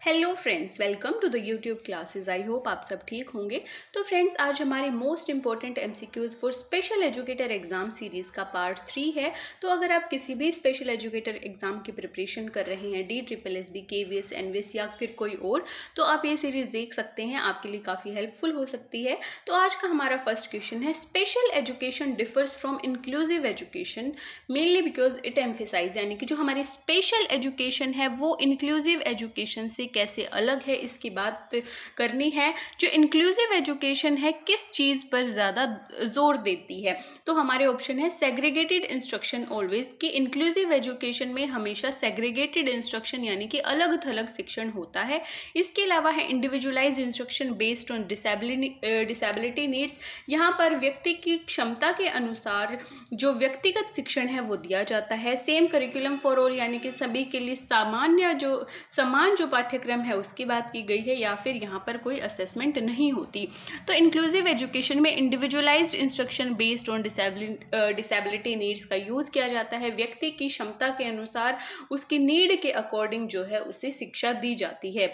Hello friends, welcome to the YouTube classes. I hope आप सब ठीक होंगे। तो फ्रेंड्स, आज हमारे most important MCQs for special educator exam series का पार्ट 3 है। तो अगर आप किसी भी स्पेशल एजुकेटर एग्जाम की प्रिपरेशन कर रहे हैं, DSSS, KVS, NVS या फिर कोई और, तो आप ये सीरीज़ देख सकते हैं, आपके लिए काफ़ी हेल्पफुल हो सकती है। तो आज का हमारा फर्स्ट क्वेश्चन है, special education differs from inclusive education mainly because it emphasise, यानी कि जो हमारी स्पेशल एजुकेशन है वो इंक्लूसिव एजुकेशन से कैसे अलग है, इसकी बात करनी है। जो इंक्लूसिव एजुकेशन है किस चीज़ पर ज़्यादा जोर देती है, तो हमारे ऑप्शन है सेग्रीगेटेड इंस्ट्रक्शन ऑलवेज, कि इंक्लूसिव एजुकेशन में हमेशा सेग्रीगेटेड इंस्ट्रक्शन यानी कि अलग थलग शिक्षण होता है। इसके अलावा है individualise instruction based on disability needs, यहाँ पर व्यक्ति की क्षमता के अनुसार जो व्यक्तिगत शिक्षण है वो दिया जाता है। सेम करिकुलम फॉर ऑल, यानी कि सभी के लिए समान जो पाठ्यक्रम है उसकी बात की गई है, या फिर यहाँ पर कोई असेसमेंट नहीं होती। तो इंक्लूसिव एजुकेशन में individualised instruction based on disability needs का यूज़ किया जाता है। व्यक्ति की क्षमता के अनुसार उसकी नीड के अकॉर्डिंग जो है उसे शिक्षा दी जाती है।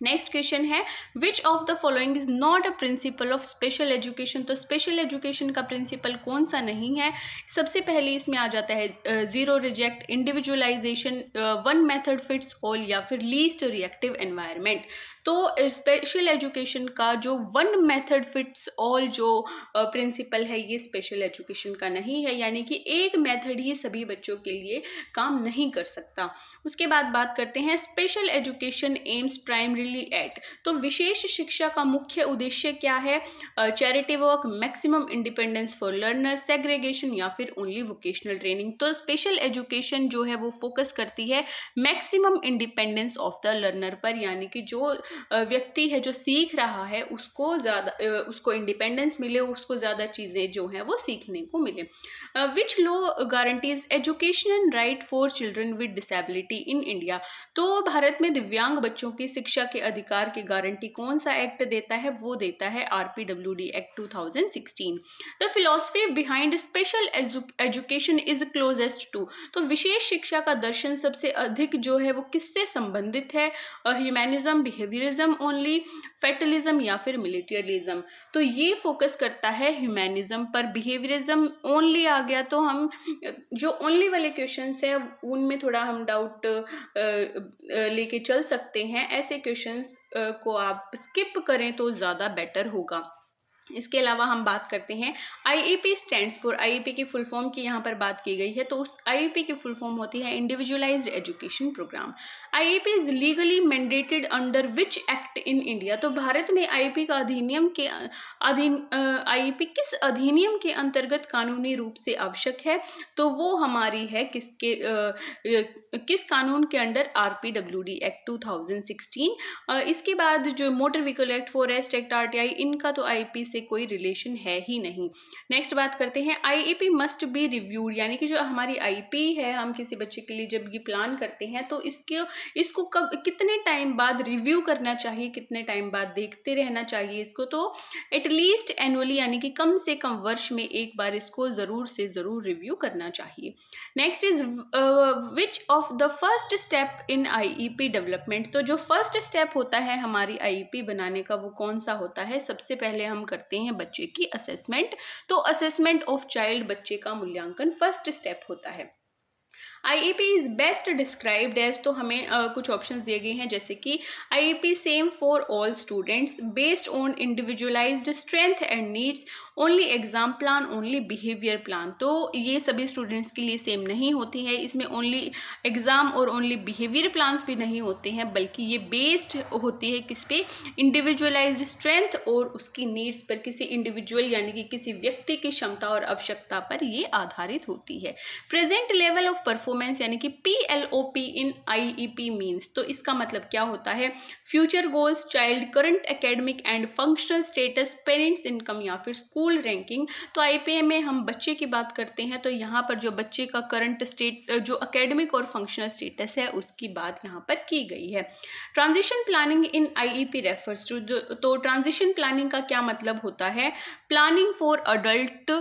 नेक्स्ट क्वेश्चन है, which of the following is not a principle of special education, तो स्पेशल एजुकेशन का प्रिंसिपल कौन सा नहीं है। सबसे पहले इसमें आ जाता है zero reject, individualisation, one method fits all या फिर लीस्ट रिएक्टिव एनवायरनमेंट। तो स्पेशल एजुकेशन का जो वन मेथड फिट्स ऑल जो प्रिंसिपल है ये स्पेशल एजुकेशन का नहीं है, यानी कि एक मेथड ही सभी बच्चों के लिए काम नहीं कर सकता। उसके बाद बात करते हैं, special education aims primarily at, तो विशेष शिक्षा का मुख्य उद्देश्य क्या है। Charity work, maximum independence for learner, segregation या फिर ओनली वोकेशनल ट्रेनिंग। तो स्पेशल एजुकेशन जो है वो फोकस करती है maximum independence of the learner पर, यानी कि जो व्यक्ति है जो सीख रहा है उसको इंडिपेंडेंस मिले, उसको ज़्यादा चीज़ें जो हैं वो सीखने को मिले। Which law guarantees educational right for children with disability in India, तो भारत में दिव्यांग बच्चों की शिक्षा के अधिकार की गारंटी कौन सा एक्ट देता है, वो देता है RPWD act 2016। The philosophy behind special education is closest to, तो विशेष शिक्षा का दर्शन सबसे अधिक जो है वो किससे संबंधित है। ह्यूमैनिज्म, बिहेवियरिज्म ओनली, फेटलिज्म या फिर मिलिटरिज्म। तो ये फोकस करता है ह्यूमैनिज्म पर। बिहेवियरिज्म ओनली आ गया तो हम जो ओनली वाले क्वेश्चंस है उनमें थोड़ा हम डाउट लेके चल सकते हैं। ऐसे क्वेश्चंस को आप स्किप करें तो ज़्यादा बेटर होगा। इसके अलावा हम बात करते हैं, IEP स्टैंड्स फॉर, IEP की फुल फॉर्म की यहाँ पर बात की गई है, तो उस IEP की फुल फॉर्म होती है individualised education programme. IEP is legally mandated under which act in India, तो भारत में IEP का IEP किस अधिनियम के अंतर्गत कानूनी रूप से आवश्यक है, तो वो हमारी है किस कानून के अंडर, RPWD एक्ट 2016। इसके बाद जो motor vehicle act, forest act, RTI, इनका तो IEP से कोई रिलेशन है ही नहीं। नेक्स्ट बात करते हैं, IEP मस्ट बी रिव्यूड, यानी कि जो हमारी IEP है, हम किसी बच्चे के लिए जब ये प्लान करते हैं तो इसको कब कितने टाइम बाद रिव्यू करना चाहिए, कितने टाइम बाद देखते रहना चाहिए इसको, तो एटलीस्ट एनुअली, यानी कि कम से कम वर्ष में एक बार इसको ज़रूर से ज़रूर रिव्यू करना चाहिए। Next is which of the first step in IEP development, तो जो फर्स्ट स्टेप होता है हमारी IEP बनाने का वो कौन सा होता है। सबसे पहले हम करते हैं बच्चे की असेसमेंट, तो असेसमेंट ऑफ चाइल्ड, बच्चे का मूल्यांकन फर्स्ट स्टेप होता है। IEP is best described as, तो हमें कुछ ऑप्शंस दिए गए हैं, जैसे कि IEP same for all students, based on individualised strength and needs, only exam plan, only behaviour plan. तो ये सभी स्टूडेंट्स के लिए सेम नहीं होती है, इसमें ओनली एग्जाम और ओनली बिहेवियर प्लान्स भी नहीं होते हैं, बल्कि ये बेस्ड होती है किस पे, इंडिविजुअलाइज्ड स्ट्रेंथ और उसकी नीड्स पर, किसी इंडिविजुअल यानी कि किसी व्यक्ति की क्षमता और आवश्यकता पर ये आधारित होती है। प्रेजेंट लेवल ऑफ परफॉर्मेंस, यानी कि PLOP इन IEP मीन्स, तो इसका मतलब क्या होता है, future goals, child current academic and functional status, parents income या फिर स्कूल रैंकिंग। तो IPA में हम बच्चे की बात करते हैं, तो यहाँ पर जो बच्चे का करंट स्टेट, जो एकेडमिक और फंक्शनल स्टेटस है उसकी बात यहाँ पर की गई है। Transition planning in IEP refers to, तो ट्रांजिशन प्लानिंग का क्या मतलब होता है, planning for adult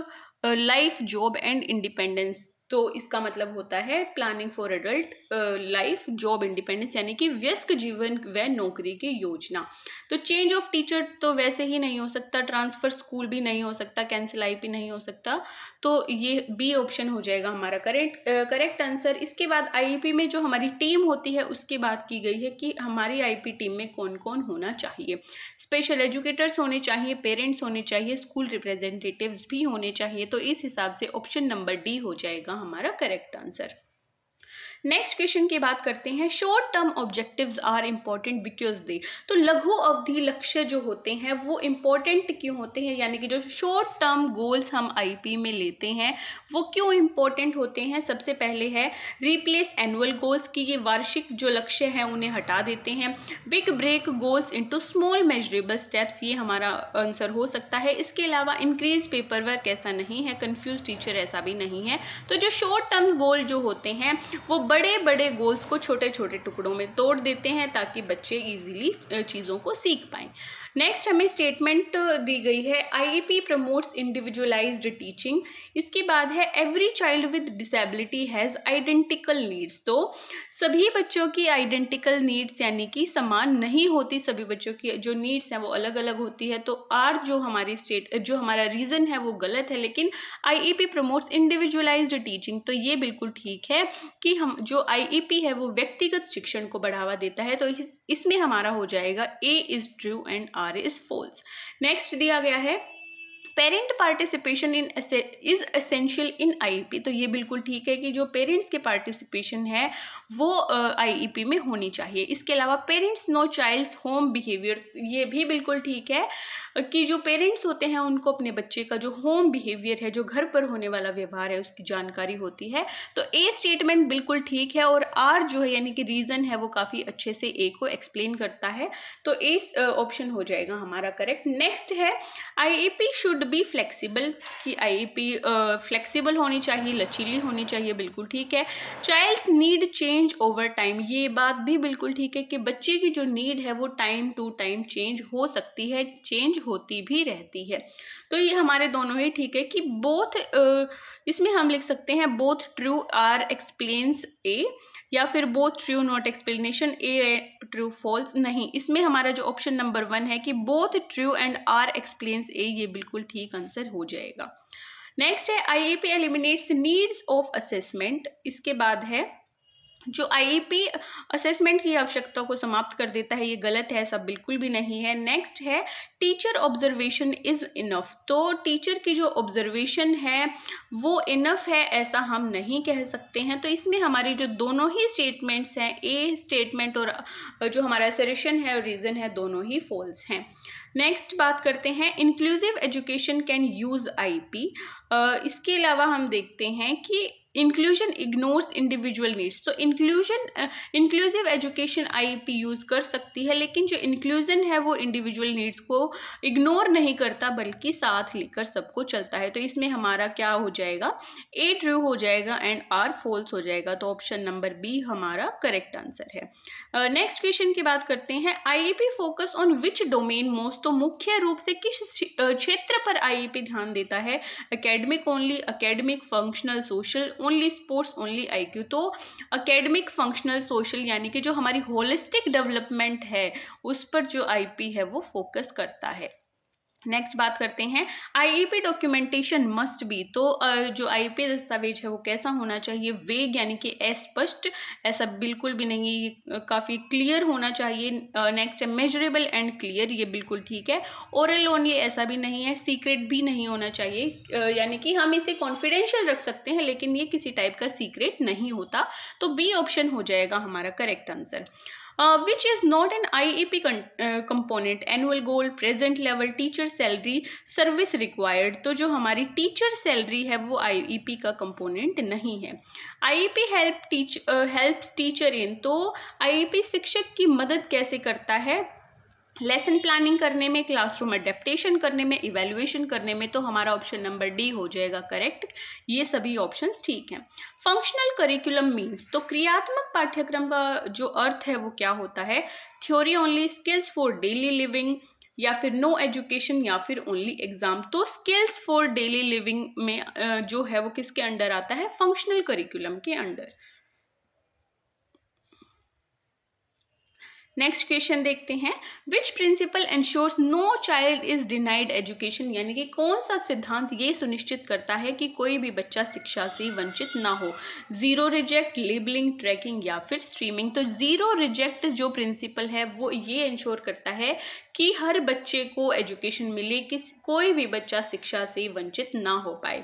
life, job and independence, तो इसका मतलब होता है planning for adult life job independence, यानी कि व्यस्क जीवन व नौकरी की योजना। तो चेंज ऑफ टीचर तो वैसे ही नहीं हो सकता, ट्रांसफर स्कूल भी नहीं हो सकता, कैंसिल आईपी नहीं हो सकता, तो ये बी ऑप्शन हो जाएगा हमारा करेक्ट आंसर। इसके बाद आईईपी में जो हमारी टीम होती है उसकी बात की गई है कि हमारी आईपी टीम में कौन कौन होना चाहिए। स्पेशल एजुकेटर्स होने चाहिए, पेरेंट्स होने चाहिए, स्कूल रिप्रेजेंटेटिव्स भी होने चाहिए। तो इस हिसाब से ऑप्शन नंबर डी हो जाएगा हमारा करेक्ट आंसर। नेक्स्ट क्वेश्चन की बात करते हैं, short term objectives are important because they. तो लघु अवधि लक्ष्य जो होते हैं वो इंपॉर्टेंट क्यों होते हैं, यानी कि जो शॉर्ट टर्म गोल्स हम आईपी में लेते हैं वो क्यों इंपॉर्टेंट होते हैं। सबसे पहले है रिप्लेस एनुअल गोल्स, की ये वार्षिक जो लक्ष्य हैं उन्हें हटा देते हैं। Big break goals into small measurable steps, ये हमारा आंसर हो सकता है। इसके अलावा इंक्रीज पेपर वर्क ऐसा नहीं है, कंफ्यूज टीचर ऐसा भी नहीं है। तो जो शॉर्ट टर्म गोल जो होते हैं वो बड़े बड़े गोल्स को छोटे छोटे टुकड़ों में तोड़ देते हैं ताकि बच्चे इजीली चीज़ों को सीख पाएं। नेक्स्ट हमें स्टेटमेंट दी गई है, आईईपी प्रमोट्स इंडिविजुअलाइज्ड टीचिंग। इसके बाद है every child with disability has identical needs. तो सभी बच्चों की आइडेंटिकल नीड्स यानी कि समान नहीं होती, सभी बच्चों की जो नीड्स हैं वो अलग अलग होती है। तो आर जो हमारा रीज़न है वो गलत है, लेकिन आईईपी प्रमोट्स इंडिविजुअलाइज्ड टीचिंग तो ये बिल्कुल ठीक है कि हम जो आईईपी है वो व्यक्तिगत शिक्षण को बढ़ावा देता है। तो इसमें हमारा हो जाएगा A is true and R is false. Next दिया गया है parent participation is essential in IEP. तो ये बिल्कुल ठीक है कि जो पेरेंट्स के पार्टिसिपेशन है वो आईईपी में होनी चाहिए। इसके अलावा parents know child's home behaviour, ये भी बिल्कुल ठीक है कि जो पेरेंट्स होते हैं उनको अपने बच्चे का जो होम बिहेवियर है, जो घर पर होने वाला व्यवहार है, उसकी जानकारी होती है। तो ए स्टेटमेंट बिल्कुल ठीक है और आर जो है यानी कि रीज़न है वो काफ़ी अच्छे से ए को एक्सप्लेन करता है। तो ए ऑप्शन हो जाएगा हमारा करेक्ट। नेक्स्ट है आईईपी शुड बी फ्लेक्सिबल, कि आईईपी फ्लेक्सिबल होनी चाहिए, लचीली होनी चाहिए, बिल्कुल ठीक है। Child's need change over time, ये बात भी बिल्कुल ठीक है कि बच्चे की जो नीड है वो टाइम टू टाइम चेंज हो सकती है, चेंज होती भी रहती है। तो ये हमारे दोनों ही ठीक है कि बोथ, इसमें हम लिख सकते हैं both true R explains A, या फिर both true not explanation A true false. नहीं, इसमें हमारा जो ऑप्शन नंबर 1 है कि both true and R explains A, ये बिल्कुल ठीक आंसर हो जाएगा। नेक्स्ट है IEP eliminates needs of assessment. इसके बाद है जो आईईपी असेसमेंट की आवश्यकता को समाप्त कर देता है, ये गलत है, सब बिल्कुल भी नहीं है। नेक्स्ट है टीचर ऑब्जर्वेशन इज इनफ। तो टीचर की जो ऑब्जर्वेशन है वो इनफ है ऐसा हम नहीं कह सकते हैं। तो इसमें हमारी जो दोनों ही स्टेटमेंट्स हैं, ए स्टेटमेंट और जो हमारा असर्शन है और रीज़न है, दोनों ही फॉल्स हैं। नेक्स्ट बात करते हैं inclusive education can use IP. इसके अलावा हम देखते हैं कि इंक्लूजन इग्नोर्स इंडिविजुअल नीड्स। तो इंक्लूसिव एजुकेशन आईईपी यूज़ कर सकती है, लेकिन जो इंक्लूजन है वो इंडिविजुअल नीड्स को इग्नोर नहीं करता बल्कि साथ लेकर सबको चलता है। तो इसमें हमारा क्या हो जाएगा, ए ट्रू हो जाएगा एंड आर फॉल्स हो जाएगा। तो ऑप्शन नंबर बी हमारा करेक्ट आंसर है। नेक्स्ट क्वेश्चन की बात करते हैं, IEP focus on which domain most. तो मुख्य रूप से किस क्षेत्र पर आईईपी ध्यान देता है, academic only, academic, functional, social, only sports, only IQ. तो एकेडमिक, फंक्शनल, सोशल यानी कि जो हमारी होलिस्टिक डेवलपमेंट है उस पर जो आईपी है वो फोकस करता है। नेक्स्ट बात करते हैं आईईपी डॉक्यूमेंटेशन मस्ट बी। तो जो आईईपी दस्तावेज है वो कैसा होना चाहिए, वेग यानी कि अस्पष्ट, ऐसा बिल्कुल भी नहीं, ये काफ़ी क्लियर होना चाहिए। नेक्स्ट है मेजरेबल एंड क्लियर, ये बिल्कुल ठीक है। ओरल ओनली ऐसा भी नहीं है, सीक्रेट भी नहीं होना चाहिए, यानी कि हम इसे कॉन्फिडेंशियल रख सकते हैं लेकिन ये किसी टाइप का सीक्रेट नहीं होता। तो बी ऑप्शन हो जाएगा हमारा correct answer. Which is not an IEP component, annual goal, present level, teacher salary, service required। तो जो हमारी टीचर सैलरी है वो IEP का कंपोनेंट नहीं है। IEP हेल्प्स टीचर इन, तो IEP शिक्षक की मदद कैसे करता है, लेसन प्लानिंग करने में, क्लासरूम अडेप्टेशन करने में, इवैल्यूएशन करने में। तो हमारा ऑप्शन नंबर डी हो जाएगा करेक्ट। ये सभी ऑप्शंस ठीक हैं। फंक्शनल करिकुलम मीन्स, तो क्रियात्मक पाठ्यक्रम का जो अर्थ है वो क्या होता है, theory only, skills for daily living, या फिर नो एजुकेशन या फिर ओनली एग्जाम। तो स्किल्स फॉर डेली लिविंग में जो है वो किसके अंडर आता है, फंक्शनल करिकुलम के अंडर। नेक्स्ट क्वेश्चन देखते हैं, which principle ensures no child is denied education, यानी कि कौन सा सिद्धांत ये सुनिश्चित करता है कि कोई भी बच्चा शिक्षा से वंचित ना हो। जीरो रिजेक्ट, लेबलिंग, ट्रैकिंग या फिर स्ट्रीमिंग। तो जीरो रिजेक्ट जो प्रिंसिपल है वो ये इंश्योर करता है कि हर बच्चे को एजुकेशन मिले, कि कोई भी बच्चा शिक्षा से वंचित ना हो पाए।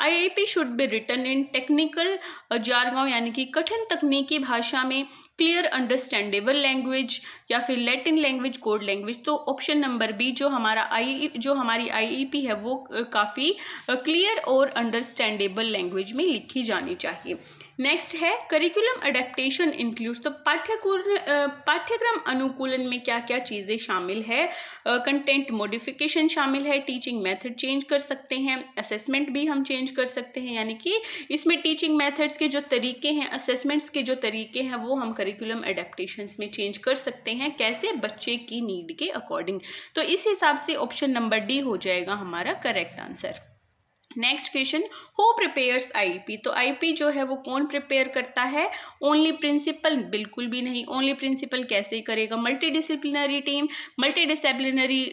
IIP should be written in technical jargon, यानी कि कठिन तकनीकी भाषा में, क्लियर अंडरस्टैंडेबल लैंग्वेज या फिर लैटिन लैंग्वेज, कोड लैंग्वेज। तो ऑप्शन नंबर बी जो हमारी IEP है वो काफ़ी क्लियर और अंडरस्टैंडेबल लैंग्वेज में लिखी जानी चाहिए। नेक्स्ट है करिकुलम अडेप्टेशन इंक्लूड्स। तो पाठ्यक्रम अनुकूलन में क्या क्या चीज़ें शामिल है, कंटेंट मॉडिफिकेशन शामिल है, टीचिंग मेथड चेंज कर सकते हैं, असेसमेंट भी हम चेंज कर सकते हैं, यानी कि इसमें टीचिंग मेथड्स के जो तरीके हैं, असेसमेंट्स के जो तरीके हैं वो हम करिकुलम अडेप्टेशंस में चेंज कर सकते हैं, कैसे, बच्चे की नीड के अकॉर्डिंग। तो इस हिसाब से ऑप्शन नंबर डी हो जाएगा हमारा correct answer. Next question, who prepares IEP। तो IEP जो है वो कौन प्रिपेयर करता है, ओनली प्रिंसिपल, बिल्कुल भी नहीं। ओनली प्रिंसिपल कैसे करेगा, मल्टीडिसिप्लिनरी टीम। मल्टीडिसिप्लिनरी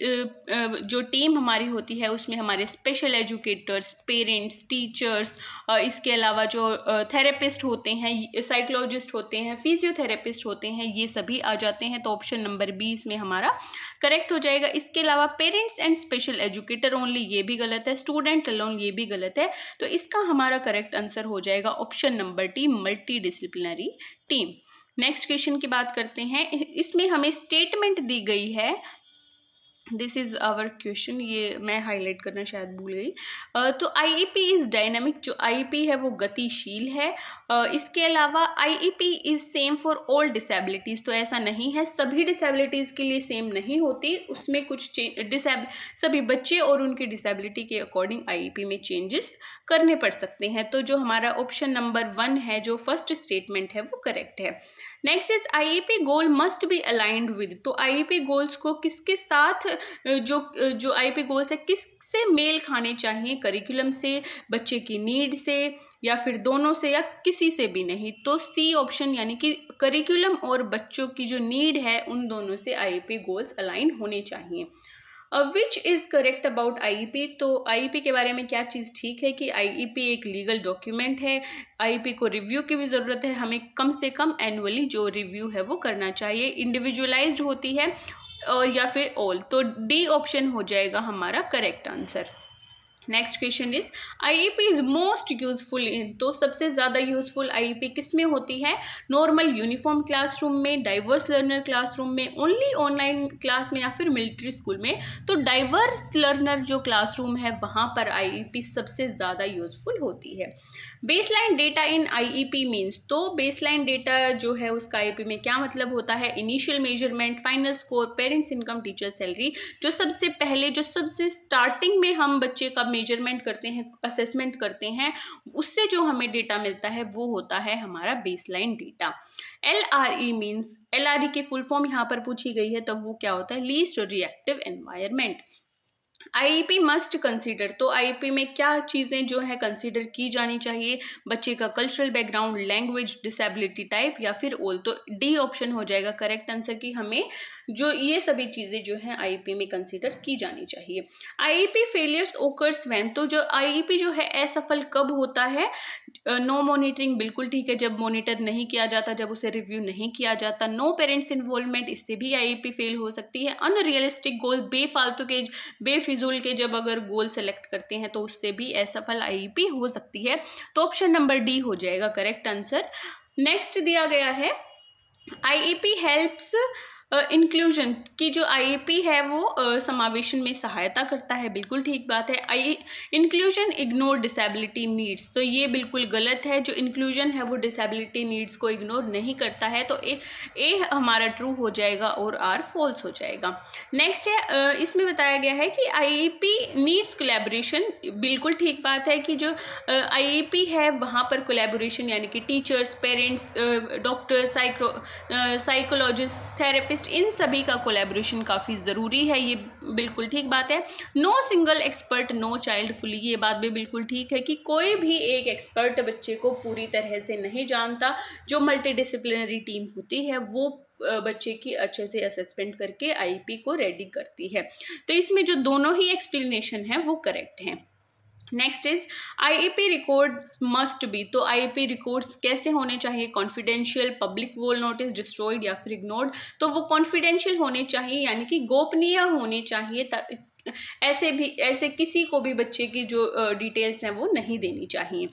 जो टीम हमारी होती है उसमें हमारे स्पेशल एजुकेटर्स, पेरेंट्स, टीचर्स, इसके अलावा जो थेरेपिस्ट होते हैं, साइकोलॉजिस्ट होते हैं, फिजियोथेरेपिस्ट होते हैं, ये सभी आ जाते हैं। तो ऑप्शन नंबर बी इसमें हमारा करेक्ट हो जाएगा। इसके अलावा parents and special educator only, ये भी गलत है। स्टूडेंट अलोन, ये भी गलत है। तो इसका हमारा करेक्ट आंसर हो जाएगा option number D, multi disciplinary team. Next question की बात करते हैं, इसमें हमें स्टेटमेंट दी गई है, दिस इज आवर क्वेश्चन, ये मैं हाईलाइट करना शायद भूल गई। तो IEP इज डायनामिक, जो IEP है वो गतिशील है। इसके अलावा IEP is same for all disabilities. तो ऐसा नहीं है, सभी डिसेबिलिटीज़ के लिए सेम नहीं होती, उसमें कुछ सभी बच्चे और उनकी डिसेबिलिटी के अकॉर्डिंग IEP में चेंजेस करने पड़ सकते हैं। तो जो हमारा ऑप्शन नंबर 1 है, जो फर्स्ट स्टेटमेंट है वो करेक्ट है। Next is IEP goal must be aligned with. तो IEP गोल्स को किसके साथ, जो IEP गोल्स है किससे मेल खाने चाहिए, करिकुलम से, बच्चे की नीड से, या फिर दोनों से, या किसी से भी नहीं। तो सी ऑप्शन, यानी कि करिकुलम और बच्चों की जो नीड है उन दोनों से IEP गोल्स अलाइन होने चाहिए। Which is correct about IEP। तो IEP के बारे में क्या चीज़ ठीक है कि IEP एक लीगल डॉक्यूमेंट है, IEP को रिव्यू की भी ज़रूरत है, हमें कम से कम एनुअली जो रिव्यू है वो करना चाहिए, इंडिविजुअलाइज्ड होती है, या फिर ऑल। तो डी ऑप्शन हो जाएगा हमारा correct answer. Next question is IEP is most useful in. तो सबसे ज़्यादा यूजफुल IEP किस में होती है, नॉर्मल यूनिफॉर्म क्लासरूम में, डाइवर्स लर्नर क्लासरूम में, ओनली ऑनलाइन क्लास में, या फिर मिलिट्री स्कूल में। तो डाइवर्स लर्नर जो क्लासरूम है वहाँ पर IEP सबसे ज़्यादा यूजफुल होती है। बेसलाइन डेटा इन IEP मीन्स। तो बेसलाइन डेटा जो है उसका IEP में क्या मतलब होता है, initial measurement, final score, parents income, teacher salary. जो सबसे पहले, जो सबसे स्टार्टिंग में हम बच्चे का मेजरमेंट करते हैं, असेसमेंट करते हैं, उससे जो हमें डेटा मिलता है वो होता है हमारा baseline data. LRE means, LRE की फुल फॉर्म यहाँ पर पूछी गई है, तब वो क्या होता है, least reactive environment. IEP must consider. तो IEP में क्या चीज़ें जो है कंसीडर की जानी चाहिए, बच्चे का cultural background, language, disability type, या फिर ऑल। तो डी ऑप्शन हो जाएगा करेक्ट आंसर की हमें जो ये सभी चीज़ें जो हैं IEP में कंसीडर की जानी चाहिए। IEP failures occurs when. तो जो IEP जो है असफल कब होता है, नो मॉनिटरिंग, बिल्कुल ठीक है, जब मॉनिटर नहीं किया जाता, जब उसे रिव्यू नहीं किया जाता। नो पेरेंट्स इन्वॉल्वमेंट, इससे भी IEP फेल हो सकती है। अनरियलिस्टिक गोल, बेफालतू के, बेफिजूल के जब अगर गोल सेलेक्ट करते हैं तो उससे भी असफल IEP हो सकती है। तो ऑप्शन नंबर डी हो जाएगा करेक्ट आंसर। नेक्स्ट दिया गया है, IEP हेल्प्स इंक्लूजन की। जो IEP है वो समावेशन में सहायता करता है, बिल्कुल ठीक बात है। Inclusion ignore disability needs. तो ये बिल्कुल गलत है, जो इंक्लूजन है वो डिसेबिलिटी नीड्स को इग्नोर नहीं करता है। तो ए हमारा ट्रू हो जाएगा और आर फॉल्स हो जाएगा। नेक्स्ट है, इसमें बताया गया है कि IEP नीड्स कोलैबोरेशन। बिल्कुल ठीक बात है कि जो IEP है वहाँ पर कोलैबोरेशन, यानी कि teachers, parents, doctor, psychologist, therapist, honest, इन सभी का कोलैबोरेशन काफ़ी ज़रूरी है, ये बिल्कुल ठीक बात है। No single expert no child fully, ये बात भी बिल्कुल ठीक है कि कोई भी एक एक्सपर्ट बच्चे को पूरी तरह से नहीं जानता। जो मल्टीडिसिप्लिनरी टीम होती है वो बच्चे की अच्छे से असेसमेंट करके आईईपी को रेडी करती है। तो इसमें जो दोनों ही एक्सप्लेनेशन है वो करेक्ट हैं। Next is IEP records must be, तो आईईपी रिकॉर्ड्स कैसे होने चाहिए? कॉन्फिडेंशियल, पब्लिक वोल नोटिस, डिस्ट्रॉयड या फिर इग्नोर्ड। तो वो कॉन्फिडेंशियल होने चाहिए, यानी कि गोपनीय होने चाहिए। ऐसे किसी को भी बच्चे की जो डिटेल्स हैं वो नहीं देनी चाहिए।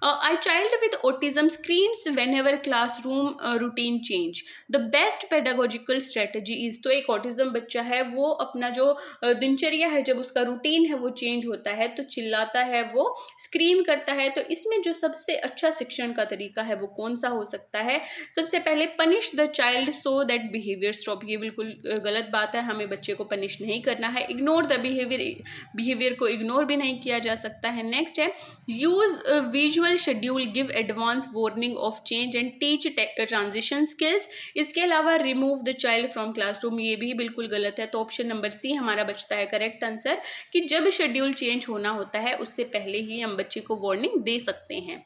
A child with autism screams whenever classroom routine change. The best pedagogical strategy is, तो एक ऑटिज्म बच्चा है वो अपना जो दिनचर्या है, जब उसका रूटीन है वो चेंज होता है तो चिल्लाता है, वो स्क्रीम करता है। तो इसमें जो सबसे अच्छा शिक्षण का तरीका है वो कौन सा हो सकता है? सबसे पहले punish the child so that behaviour stop, ये बिल्कुल गलत बात है, हमें बच्चे को पनिश नहीं करना है। इग्नोर द बिहेवियर को इग्नोर भी नहीं किया जा सकता है। नेक्स्ट है use visual schedule, give advance warning of change and teach transition skills. इसके अलावा remove the child from classroom, ये भी बिल्कुल गलत है। तो ऑप्शन नंबर सी हमारा बचता है करेक्ट आंसर, कि जब शेड्यूल चेंज होना होता है उससे पहले ही हम बच्चे को वार्निंग दे सकते हैं।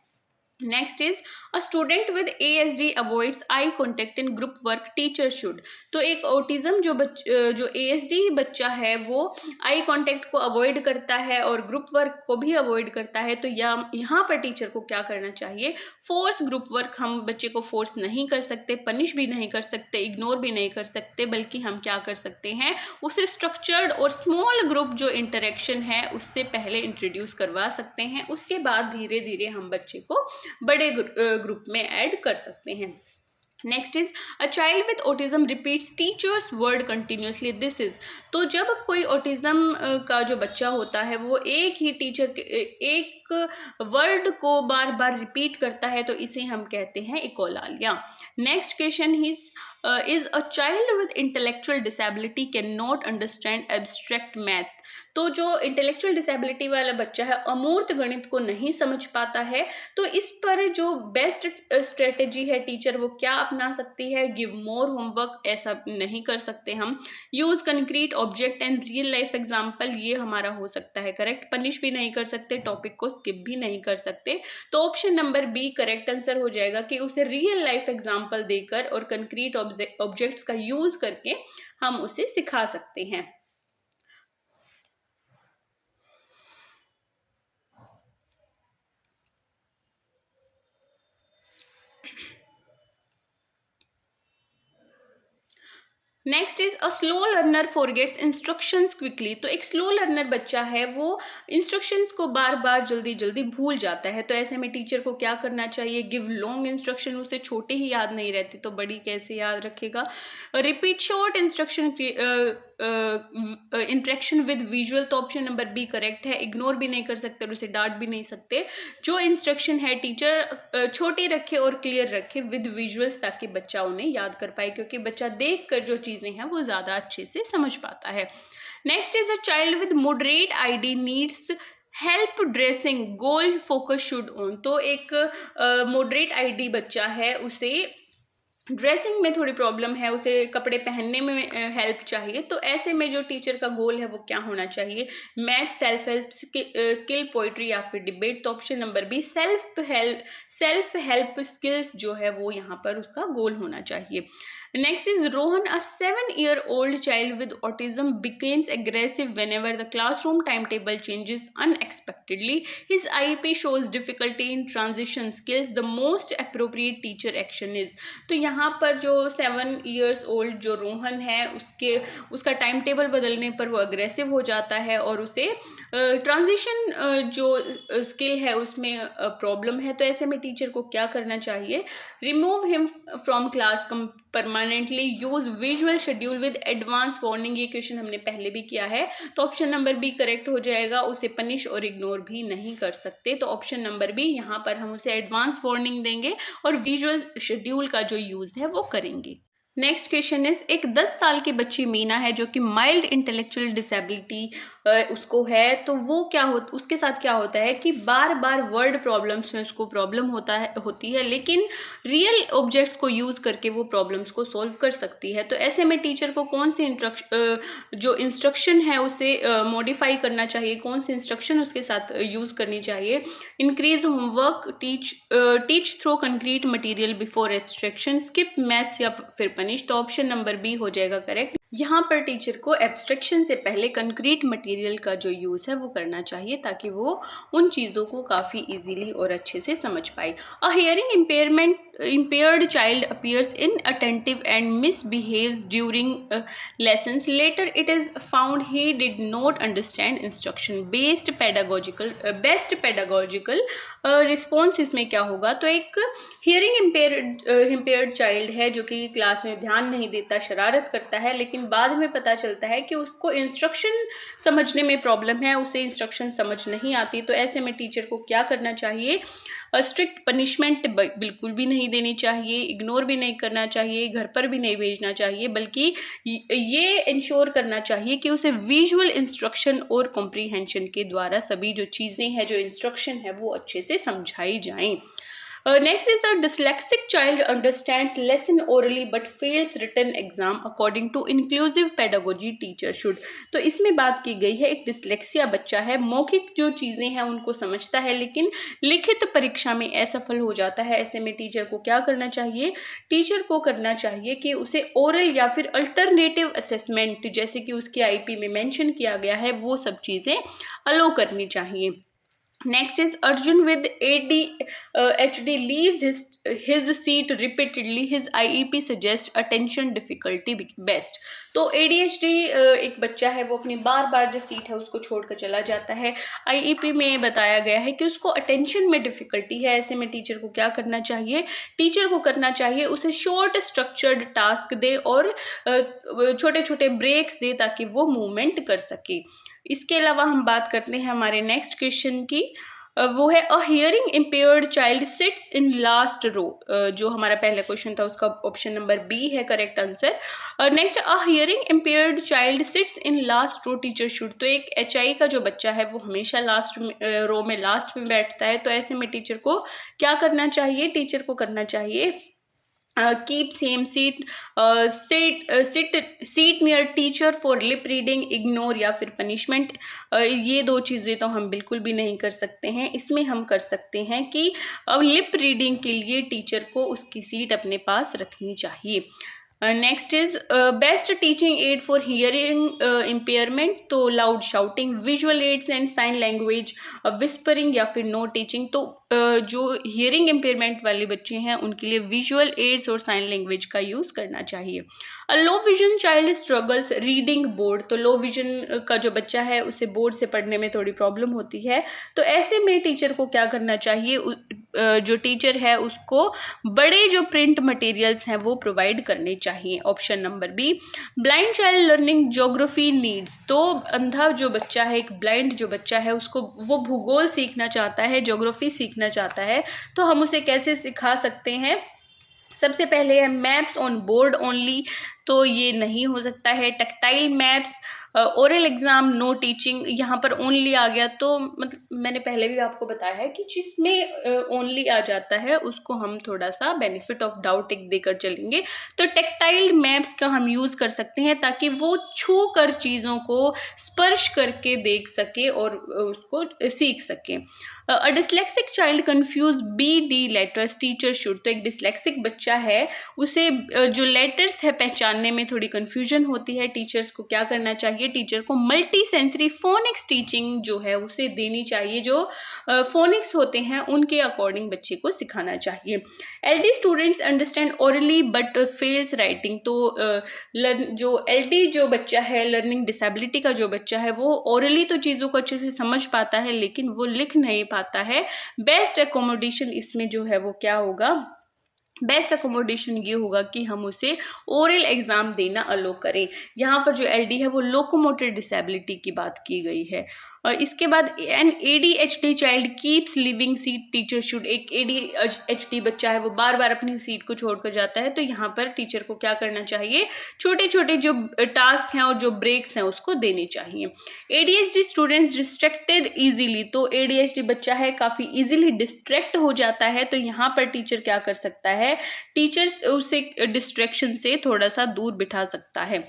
Next is a student with ASD avoids eye contact in group work, teacher should. तो एक ऑटिज्म जो ASD बच्चा है वो आई कॉन्टेक्ट को अवॉइड करता है और ग्रुप वर्क को भी अवॉइड करता है। तो यहाँ पर टीचर को क्या करना चाहिए? फोर्स ग्रुप वर्क, हम बच्चे को फोर्स नहीं कर सकते, पनिश भी नहीं कर सकते, इग्नोर भी नहीं कर सकते, बल्कि हम क्या कर सकते हैं, उसे स्ट्रक्चर्ड और स्मॉल ग्रुप जो इंटरेक्शन है उससे पहले इंट्रोड्यूस करवा सकते हैं। उसके बाद धीरे धीरे हम बच्चे को बड़े ग्रुप में ऐड कर सकते हैं। Next is a child with autism repeats teachers word continuously, this is, तो जब कोई ऑटिज्म का जो बच्चा होता है वो एक ही टीचर के एक वर्ड को बार बार रिपीट करता है तो इसे हम कहते हैं echolalia. Next question is a child with intellectual disability can not understand abstract math, तो जो इंटेलेक्चुअल डिसेबिलिटी वाला बच्चा है अमूर्त गणित को नहीं समझ पाता है, तो इस पर जो बेस्ट स्ट्रेटेजी है टीचर वो क्या अपना सकती है? गिव मोर होमवर्क, ऐसा नहीं कर सकते हम। Use concrete object and real life example, ये हमारा हो सकता है करेक्ट। पनिश भी नहीं कर सकते, टॉपिक को स्किप भी नहीं कर सकते। तो option number B correct answer हो जाएगा कि उसे रियल लाइफ एग्जाम्पल देकर और कंक्रीट ऑब्जेक्ट्स का यूज करके हम उसे सिखा सकते हैं। Next is a slow learner forgets instructions quickly, तो एक स्लो लर्नर बच्चा है वो इंस्ट्रक्शंस को बार बार जल्दी जल्दी भूल जाता है। तो ऐसे में टीचर को क्या करना चाहिए? गिव लॉन्ग इंस्ट्रक्शन, उसे छोटे ही याद नहीं रहते तो बड़ी कैसे याद रखेगा? Repeat short instruction, interaction with visual, तो ऑप्शन नंबर बी करेक्ट है। इग्नोर भी नहीं कर सकते और उसे डांट भी नहीं सकते। जो इंस्ट्रक्शन है टीचर छोटे रखे और क्लियर रखे विद विजुअल्स, ताकि बच्चा उन्हें याद कर पाए, क्योंकि बच्चा देख कर जो चीजें हैं वो ज्यादा अच्छे से समझ पाता है। Next is a child with moderate ID needs help dressing, goal focus should on, तो एक मॉडरेट ID बच्चा है, उसे ड्रेसिंग में थोड़ी प्रॉब्लम है, उसे कपड़े पहनने में हेल्प चाहिए। तो ऐसे में जो टीचर का गोल है वो क्या होना चाहिए? Math, self help skill, poetry या फिर डिबेट। तो option number be self help skills जो है वो यहाँ पर उसका गोल होना चाहिए। Next is Rohan, a 7-year-old child with autism becomes aggressive whenever the classroom timetable changes unexpectedly. His IEP shows difficulty in transition skills. The most appropriate teacher action is, तो यहाँ पर जो 7 years old जो रोहन है उसका time table बदलने पर वो अग्रेसिव हो जाता है और उसे ट्रांजिशन जो स्किल है उसमें प्रॉब्लम है। तो ऐसे में टीचर को क्या करना चाहिए? Remove him from class permanently, use visual schedule with advance warning, ये क्वेश्चन हमने पहले भी किया है। तो ऑप्शन नंबर बी करेक्ट हो जाएगा, उसे पनिश और इग्नोर भी नहीं कर सकते। तो ऑप्शन नंबर बी, यहाँ पर हम उसे एडवांस वार्निंग देंगे और विजुअल शेड्यूल का जो यूज है वो करेंगे। नेक्स्ट क्वेश्चन इज, एक 10 साल की बच्ची मीना है जो कि माइल्ड इंटेलेक्चुअल डिसेबिलिटी उसको है, तो वो क्या उसके साथ क्या होता है कि बार बार वर्ड प्रॉब्लम्स में उसको प्रॉब्लम होती है, लेकिन रियल ऑब्जेक्ट्स को यूज़ करके वो प्रॉब्लम्स को सॉल्व कर सकती है। तो ऐसे में टीचर को कौन सी जो इंस्ट्रक्शन है उसे मॉडिफाई करना चाहिए, कौन सी इंस्ट्रक्शन उसके साथ यूज़ करनी चाहिए? Increase homework, teach through concrete material before abstraction, skip maths या फिर पनिश। तो ऑप्शन नंबर बी हो जाएगा करेक्ट। यहाँ पर टीचर को एब्स्ट्रैक्शन से पहले कंक्रीट मटेरियल का जो यूज़ है वो करना चाहिए ताकि वो उन चीज़ों को काफ़ी इजीली और अच्छे से समझ पाए। A hearing impaired child appears inattentive and misbehaves during lessons. Later it is found he did not understand instruction. Best pedagogical response इसमें क्या होगा? तो एक हियरिंग impaired चाइल्ड है जो कि क्लास में ध्यान नहीं देता, शरारत करता है, लेकिन बाद में पता चलता है कि उसको इंस्ट्रक्शन समझने में प्रॉब्लम है, उसे इंस्ट्रक्शन समझ नहीं आती। तो ऐसे में टीचर को क्या करना चाहिए? स्ट्रिक्ट पनिशमेंट बिल्कुल भी नहीं देनी चाहिए, इग्नोर भी नहीं करना चाहिए, घर पर भी नहीं भेजना चाहिए, बल्कि ये इंश्योर करना चाहिए कि उसे विजुअल इंस्ट्रक्शन और कॉम्प्रीहेंशन के द्वारा सभी जो चीज़ें हैं, जो इंस्ट्रक्शन है वो अच्छे से समझाई जाएं। Next is, a dyslexic child understands lesson orally but fails written exam according to inclusive pedagogy teacher should। तो इसमें बात की गई है एक डिसलेक्सिया बच्चा है, मौखिक जो चीज़ें हैं उनको समझता है लेकिन लिखित परीक्षा में असफल हो जाता है। ऐसे में टीचर को क्या करना चाहिए? टीचर को करना चाहिए कि उसे ओरल या फिर अल्टरनेटिव असेसमेंट, जैसे कि उसके आईपी में मेंशन किया गया है, वो सब चीज़ें अलो करनी चाहिए। Next is, Arjun with ADHD leaves his seat repeatedly. His IEP suggests attention difficulty best। तो ADHD एक बच्चा है, वो अपनी बार बार जो सीट है उसको छोड़कर चला जाता है। IEP में बताया गया है कि उसको अटेंशन में डिफिकल्टी है। ऐसे में टीचर को क्या करना चाहिए? टीचर को करना चाहिए उसे शॉर्ट स्ट्रक्चर्ड टास्क दे और छोटे छोटे ब्रेक्स दे ताकि वो मूवमेंट कर सके। इसके अलावा हम बात करते हैं हमारे नेक्स्ट क्वेश्चन की, वो है a hearing impaired child sits in last row. जो हमारा पहला क्वेश्चन था उसका ऑप्शन नंबर बी है correct answer. Next, a hearing impaired child sits in last row teacher should. तो एक HI का जो बच्चा है वो हमेशा लास्ट रो में लास्ट में बैठता है। तो ऐसे में टीचर को क्या करना चाहिए? टीचर को करना चाहिए keep same seat, seat near teacher for lip reading, ignore या फिर पनिशमेंट। ये दो चीज़ें तो हम बिल्कुल भी नहीं कर सकते हैं। इसमें हम कर सकते हैं कि लिप रीडिंग के लिए टीचर को उसकी सीट अपने पास रखनी चाहिए। Next is best teaching aid for hearing impairment. तो loud shouting, visual aids and sign language, whispering या फिर नो टीचिंग। तो जो हियरिंग इम्पेयरमेंट वाले बच्चे हैं उनके लिए विजुअल एड्स और साइन लैंग्वेज का यूज़ करना चाहिए। Low vision child struggles reading board. तो लो विजन का जो बच्चा है उसे बोर्ड से पढ़ने में थोड़ी प्रॉब्लम होती है। तो ऐसे में टीचर को क्या करना चाहिए? जो टीचर है उसको बड़े जो प्रिंट मटेरियल्स हैं वो प्रोवाइड करने चाहिए। Option number B. Blind child learning geography needs. तो अंधा जो बच्चा है, एक ब्लाइंड जो बच्चा है, उसको वो भूगोल सीखना चाहता है, ज्योग्राफी सीखना चाहता है, तो हम उसे कैसे सिखा सकते हैं? सबसे पहले है मैप्स ऑन बोर्ड ओनली। तो ये नहीं हो सकता है। Tactile maps, oral exam, no teaching. यहाँ पर ओनली आ गया तो मतलब मैंने पहले भी आपको बताया है कि जिसमें ओनली आ जाता है उसको हम थोड़ा सा बेनिफिट ऑफ डाउट एक देकर चलेंगे। तो टैक्टाइल मैप्स का हम यूज़ कर सकते हैं ताकि वो छू कर चीज़ों को स्पर्श करके देख सके और उसको सीख सके। A dyslexic child confuse BD letters teacher should. तो एक डिस्लेक्सिक बच्चा है, उसे जो लेटर्स है पहचानने में थोड़ी कन्फ्यूजन होती है। टीचर्स को क्या करना चाहिए? टीचर को मल्टी सेंसरी फोनिक्स टीचिंग जो है उसे देनी चाहिए। जो फोनिक्स होते हैं उनके अकॉर्डिंग बच्चे को सिखाना चाहिए। LD students understand orally but fails writing. तो जो LD जो बच्चा है, लर्निंग डिसेबिलिटी का जो बच्चा है, वो ओरली तो चीज़ों को अच्छे से समझ पाता है लेकिन वो लिख नहीं पाता है। बेस्ट एकोमोडेशन इसमें जो है वो क्या होगा? बेस्ट अकोमोडेशन ये होगा कि हम उसे ओरल एग्ज़ाम देना अलो करें। यहाँ पर जो LD है वो लोकोमोटर डिसेबिलिटी की बात की गई है। इसके बाद an ADHD child keeps leaving seat teacher should, एक ADHD बच्चा है वो बार बार अपनी सीट को छोड़कर जाता है, तो यहाँ पर टीचर को क्या करना चाहिए, छोटे छोटे जो टास्क हैं और जो ब्रेक्स हैं उसको देने चाहिए। ADHD स्टूडेंट्स डिस्ट्रैक्टेड इजीली, तो ADHD बच्चा है काफ़ी इजीली डिस्ट्रैक्ट हो जाता है, तो यहाँ पर टीचर क्या कर सकता है, टीचर्स उसे डिस्ट्रैक्शन से थोड़ा सा दूर बिठा सकता है,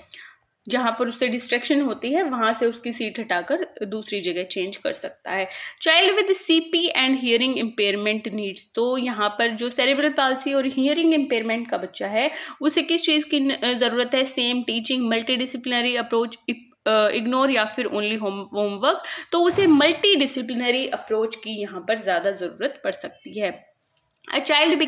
जहाँ पर उससे डिस्ट्रैक्शन होती है वहाँ से उसकी सीट हटाकर दूसरी जगह चेंज कर सकता है। Child with CP and hearing impairment needs, तो यहाँ पर जो सेरेब्रल पाल्सी और हियरिंग इम्पेयरमेंट का बच्चा है उसे किस चीज़ की ज़रूरत है, same teaching, multi disciplinary approach, ignore या फिर ओनली होमवर्क, तो उसे मल्टी डिसिप्लिनरी अप्रोच की यहाँ पर ज़्यादा ज़रूरत पड़ सकती है। A child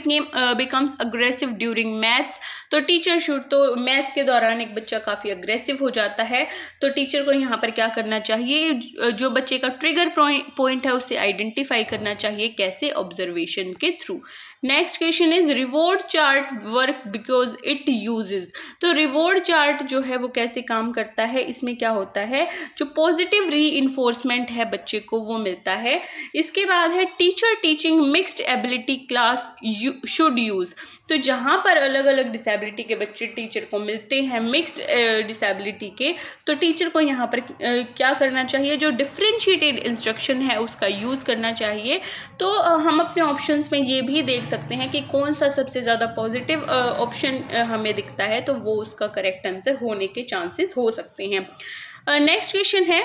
becomes aggressive during maths, तो टीचर शुड, तो मैथ्स के दौरान एक बच्चा काफ़ी अग्रेसिव हो जाता है, तो टीचर को यहाँ पर क्या करना चाहिए, जो बच्चे का ट्रिगर पॉइंट है उसे आइडेंटिफाई करना चाहिए, कैसे, ऑब्जर्वेशन के through. Next question is reward chart work because it uses, तो रिवॉर्ड चार्ट जो है वो कैसे काम करता है, इसमें क्या होता है, जो पॉजिटिव री इन्फोर्समेंट है बच्चे को वो मिलता है। इसके बाद है teacher teaching mixed ability class should use, तो जहाँ पर अलग अलग डिसेबिलिटी के बच्चे टीचर को मिलते हैं, मिक्स्ड डिसेबिलिटी के, तो टीचर को यहाँ पर क्या करना चाहिए, जो डिफरेंशिएटेड इंस्ट्रक्शन है उसका यूज़ करना चाहिए। तो हम अपने ऑप्शंस में ये भी देख सकते हैं कि कौन सा सबसे ज़्यादा पॉजिटिव ऑप्शन हमें दिखता है, तो वो उसका करेक्ट आंसर होने के चांसेस हो सकते हैं। नेक्स्ट क्वेश्चन है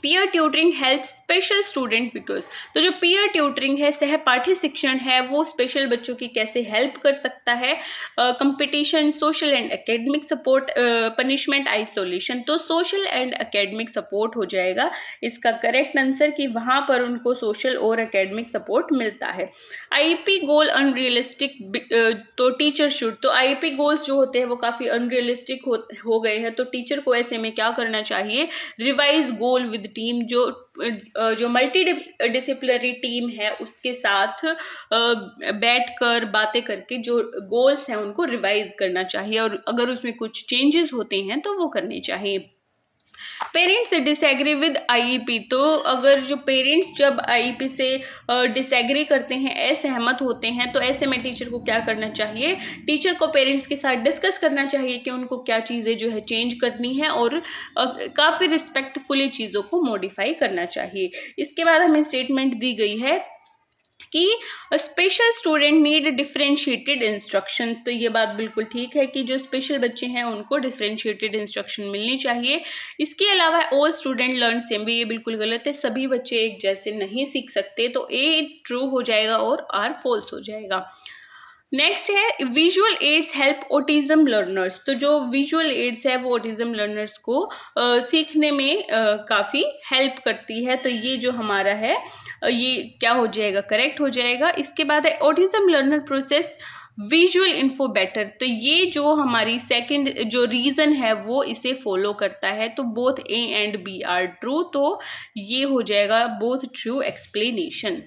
peer tutoring help special student because, तो जो पीयर ट्यूटरिंग है, सहपाठी शिक्षण है, वो स्पेशल बच्चों की कैसे हेल्प कर सकता है, competition, social and academic support, punishment, isolation, तो सोशल एंड एकेडमिक सपोर्ट हो जाएगा इसका करेक्ट आंसर, कि वहाँ पर उनको सोशल और एकेडमिक सपोर्ट मिलता है। IEP गोल अनरियलिस्टिक, तो टीचर शुड, तो IEP गोल्स जो होते हैं वो काफ़ी अनरियलिस्टिक हो गए हैं, तो टीचर को ऐसे में क्या करना चाहिए, रिवाइज गोल विद टीम, जो मल्टी डिसिप्लिनरी टीम है उसके साथ बैठकर बातें करके जो गोल्स हैं उनको रिवाइज करना चाहिए, और अगर उसमें कुछ चेंजेस होते हैं तो वो करने चाहिए। पेरेंट्स डिसएग्री विद IEP, तो अगर जो पेरेंट्स जब IEP से डिसएग्री करते हैं, असहमत होते हैं, तो ऐसे में टीचर को क्या करना चाहिए, टीचर को पेरेंट्स के साथ डिस्कस करना चाहिए कि उनको क्या चीज़ें जो है चेंज करनी है, और काफ़ी रिस्पेक्टफुली चीज़ों को मॉडिफाई करना चाहिए। इसके बाद हमें स्टेटमेंट दी गई है कि special student need differentiated instruction, तो ये बात बिल्कुल ठीक है कि जो स्पेशल बच्चे हैं उनको डिफरेंशिएटेड इंस्ट्रक्शन मिलनी चाहिए। इसके अलावा all student learn same way, ये बिल्कुल गलत है, सभी बच्चे एक जैसे नहीं सीख सकते, तो A ट्रू हो जाएगा और R फॉल्स हो जाएगा। नेक्स्ट है visual aids help autism learners, तो जो विजुअल एड्स है वो ऑटिज्म लर्नर्स को सीखने में काफ़ी हेल्प करती है, तो ये जो हमारा है ये क्या हो जाएगा, करेक्ट हो जाएगा। इसके बाद है autism learner process visual info better, तो ये जो हमारी सेकंड जो रीज़न है वो इसे फॉलो करता है, तो both A and B are true, तो ये हो जाएगा both true explanation.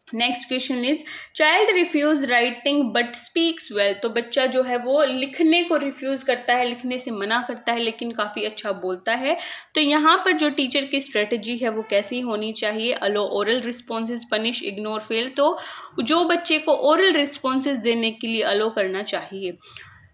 Next question is child refuse writing but speaks well, तो बच्चा जो है वो लिखने को रिफ्यूज करता है, लिखने से मना करता है, लेकिन काफ़ी अच्छा बोलता है, तो यहाँ पर जो टीचर की स्ट्रेटजी है वो कैसी होनी चाहिए, allow oral responses, punish, ignore, fail, तो जो बच्चे को ओरल रिस्पॉन्सेज देने के लिए अलो करना चाहिए।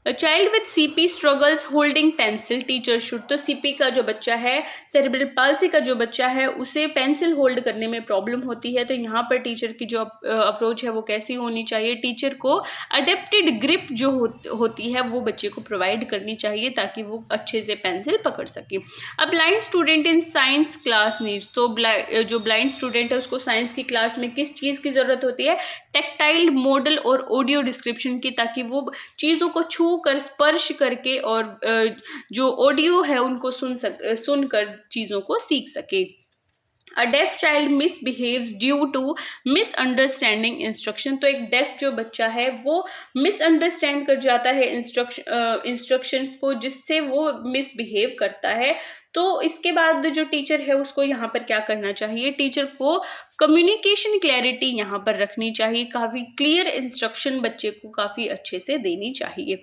Child with CP struggles holding pencil, teacher should, तो CP का जो बच्चा है, सेरेब्रल पाल्सी का जो बच्चा है, उसे पेंसिल होल्ड करने में प्रॉब्लम होती है, तो यहाँ पर टीचर की जो अप्रोच है वो कैसी होनी चाहिए, टीचर को अडेप्टेड ग्रिप जो होती है वो बच्चे को प्रोवाइड करनी चाहिए ताकि वो अच्छे से पेंसिल पकड़ सके। अब blind student in science class needs, तो जो ब्लाइंड स्टूडेंट है उसको साइंस की क्लास में किस चीज़ की ज़रूरत होती है, टेक्टाइल, मॉडल और ऑडियो डिस्क्रिप्शन की, ताकि वो चीज़ों को छू कर, स्पर्श करके और जो ऑडियो है उनको सुनकर चीज़ों को सीख सके। A deaf child misbehaves due to misunderstanding instruction, तो एक डेफ जो बच्चा है वो मिसअंडरस्टैंड कर जाता है इंस्ट्रक्शंस को, जिससे वो मिसबिहेव करता है, तो इसके बाद जो टीचर है उसको यहाँ पर क्या करना चाहिए, टीचर को कम्युनिकेशन क्लैरिटी यहाँ पर रखनी चाहिए, काफ़ी क्लियर इंस्ट्रक्शन बच्चे को काफ़ी अच्छे से देनी चाहिए।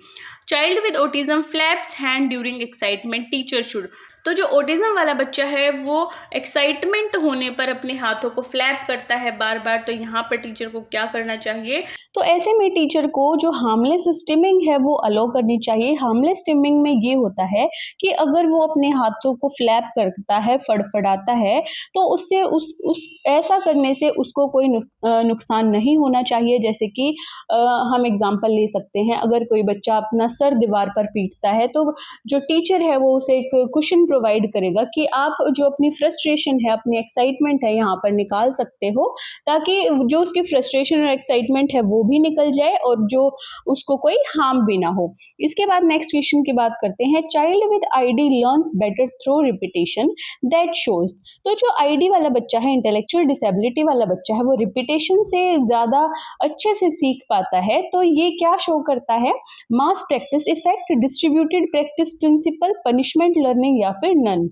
Child with autism flaps hand during excitement, teacher should, तो जो ऑटिज्म वाला बच्चा है वो एक्साइटमेंट होने पर अपने हाथों को फ्लैप करता है बार बार, तो यहाँ पर टीचर को क्या करना चाहिए, तो ऐसे में टीचर को जो हार्मलेस स्टिमिंग है वो अलो करनी चाहिए। हार्मलेस स्टिमिंग में ये होता है कि अगर वो अपने हाथों को फ्लैप करता है, फड़फड़ाता है, तो उससे उस ऐसा करने से उसको कोई नुकसान नहीं होना चाहिए। जैसे कि हम एग्जांपल ले सकते हैं, अगर कोई बच्चा अपना सर दीवार पर पीटता है तो जो टीचर है वो उसे एक कुशन प्रोवाइड करेगा कि आप जो अपनी फ्रस्ट्रेशन है, अपनी एक्साइटमेंट है यहाँ पर निकाल सकते हो, ताकि जो उसकी फ्रस्ट्रेशन और एक्साइटमेंट है वो भी निकल जाए और जो उसको कोई हार्म भी ना हो। इसके बाद नेक्स्ट क्वेश्चन की बात करते हैं। Child with ID learns better through repetition that shows, तो जो आईडी वाला बच्चा है, इंटेलेक्चुअल डिसेबिलिटी वाला बच्चा है, वो रिपीटेशन से ज्यादा अच्छे से सीख पाता है। तो ये क्या शो करता है, mass practice effect, distributed practice principle, punishment learning या फिर नन।